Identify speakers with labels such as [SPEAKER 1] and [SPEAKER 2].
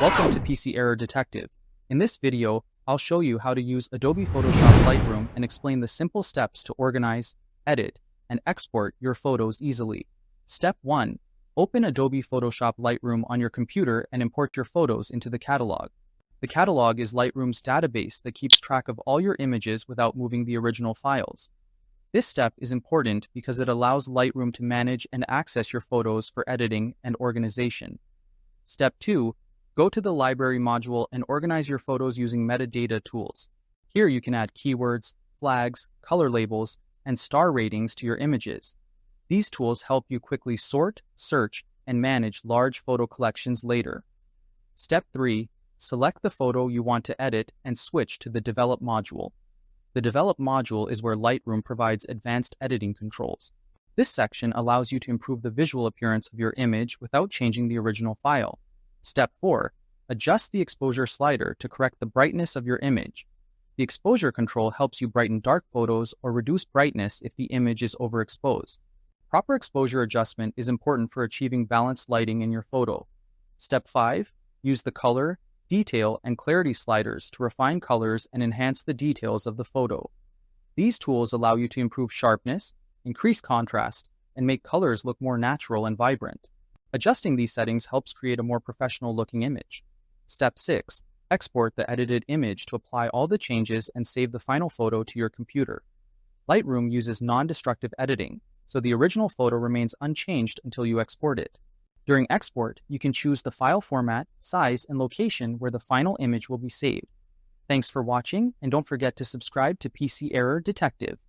[SPEAKER 1] Welcome to PC Error Detective. In this video, I'll show you how to use Adobe Photoshop Lightroom and explain the simple steps to organize, edit, and export your photos easily. Step 1. Open Adobe Photoshop Lightroom on your computer and import your photos into the catalog. The catalog is Lightroom's database that keeps track of all your images without moving the original files. This step is important because it allows Lightroom to manage and access your photos for editing and organization. Step 2. Go to the Library module and organize your photos using metadata tools. Here you can add keywords, flags, color labels, and star ratings to your images. These tools help you quickly sort, search, and manage large photo collections later. Step 3. Select the photo you want to edit and switch to the Develop module. The Develop module is where Lightroom provides advanced editing controls. This section allows you to improve the visual appearance of your image without changing the original file. Step 4. Adjust the exposure slider to correct the brightness of your image. The exposure control helps you brighten dark photos or reduce brightness if the image is overexposed. Proper exposure adjustment is important for achieving balanced lighting in your photo. Step 5. Use the color, detail, and clarity sliders to refine colors and enhance the details of the photo. These tools allow you to improve sharpness, increase contrast, and make colors look more natural and vibrant. Adjusting these settings helps create a more professional-looking image. Step 6. Export the edited image to apply all the changes and save the final photo to your computer. Lightroom uses non-destructive editing, so the original photo remains unchanged until you export it. During export, you can choose the file format, size, and location where the final image will be saved. Thanks for watching, and don't forget to subscribe to PC Error Detective.